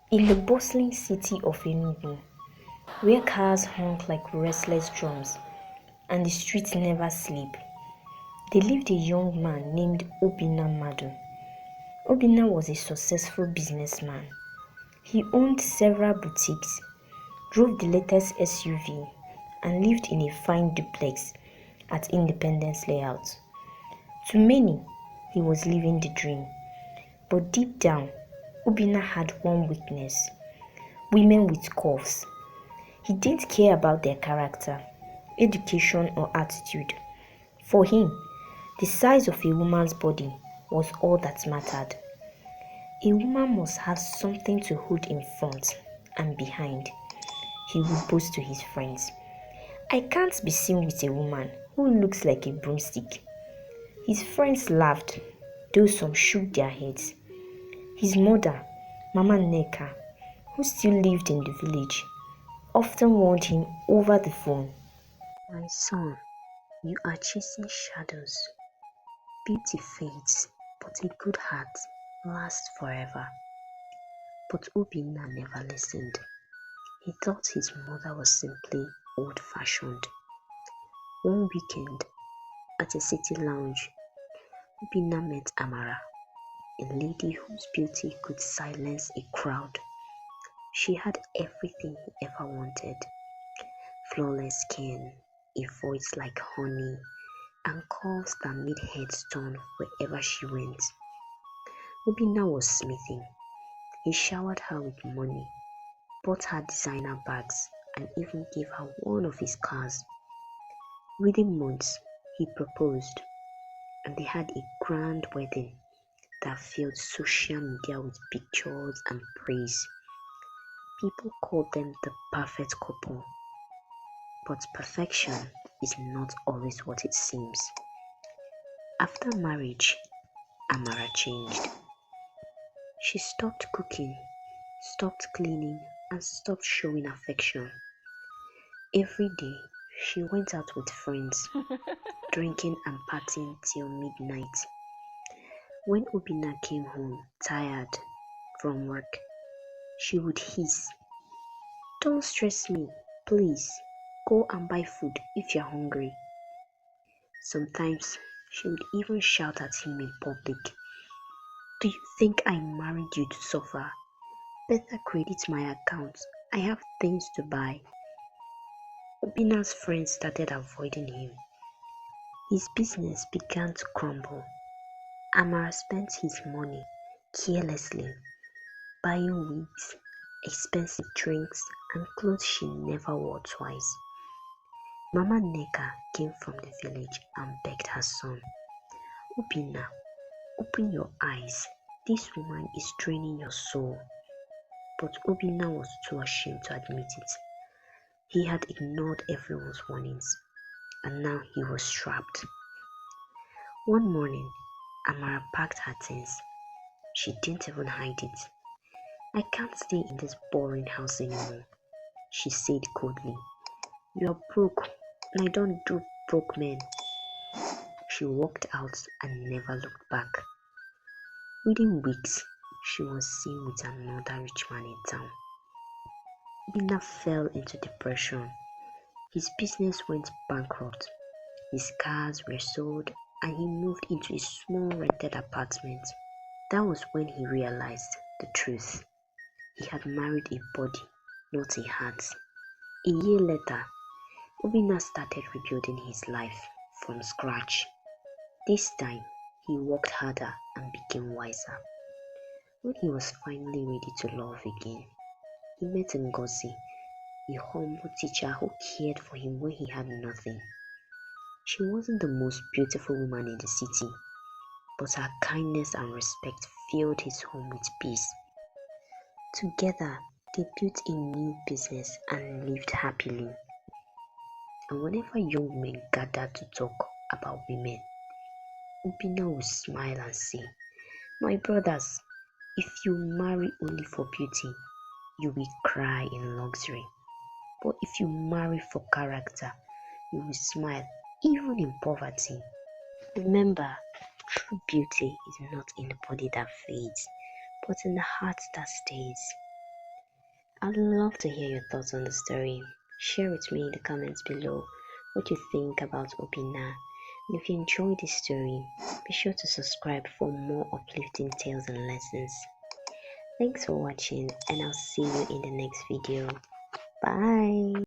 In the bustling city of Enugu, where cars honk like restless drums and the streets never sleep, there lived a young man named Obinna Madu. Obinna was a successful businessman. He owned several boutiques, drove the latest SUV, and lived in a fine duplex at Independence Layout. To many, he was living the dream. But deep down, Obinna had one weakness: women with curves. He didn't care about their character, education, or attitude. For him, the size of a woman's body was all that mattered. A woman must have something to hold in front and behind, he would boast to his friends. I can't be seen with a woman who looks like a broomstick. His friends laughed, though some shook their heads. His mother, Mama Neka, who still lived in the village, often warned him over the phone. My son, you are chasing shadows. Beauty fades, but a good heart lasts forever. But Obinna never listened. He thought his mother was simply old-fashioned. One weekend, at a city lounge, Obinna met Amara, a lady whose beauty could silence a crowd. She had everything he ever wanted: flawless skin, a voice like honey, and curves that made heads turn wherever she went. Obinna was smitten. He showered her with money, bought her designer bags, and even gave her one of his cars. Within months, he proposed, and they had a grand wedding that filled social media with pictures and praise. People called them the perfect couple, but perfection is not always what it seems. After marriage, Amara changed. She stopped cooking, stopped cleaning, and stopped showing affection. Every day, she went out with friends, drinking and partying till midnight. When Obinna came home tired from work, she would hiss, "Don't stress me, please. Go and buy food if you're hungry." Sometimes she would even shout at him in public, "Do you think I married you to suffer? Better credit my account. I have things to buy." Obinna's friends started avoiding him. His business began to crumble. Amara spent his money carelessly, buying wigs, expensive drinks, and clothes she never wore twice. Mama Neka came from the village and begged her son, "Obinna, open your eyes. This woman is draining your soul." But Obinna was too ashamed to admit it. He had ignored everyone's warnings, and now he was trapped. One morning, Amara packed her things. She didn't even hide it. "I can't stay in this boring house anymore," she said coldly. "You're broke, and I don't do broke men." She walked out and never looked back. Within weeks, she was seen with another rich man in town. Bina fell into depression. His business went bankrupt. His cars were sold, and he moved into a small rented apartment. That was when he realized the truth. He had married a body, not a heart. A year later, Obinna started rebuilding his life from scratch. This time, he worked harder and became wiser. When he was finally ready to love again, he met Ngozi, a humble teacher who cared for him when he had nothing. She wasn't the most beautiful woman in the city, but her kindness and respect filled his home with peace. Together, they built a new business and lived happily. And whenever young men gathered to talk about women, Obinna would smile and say, "My brothers, if you marry only for beauty, you will cry in luxury. But if you marry for character, you will smile even in poverty." Remember, true beauty is not in the body that fades, but in the heart that stays. I'd love to hear your thoughts on the story. Share with me in the comments below what you think about Obina. And if you enjoyed this story, be sure to subscribe for more uplifting tales and lessons. Thanks for watching, and I'll see you in the next video. Bye.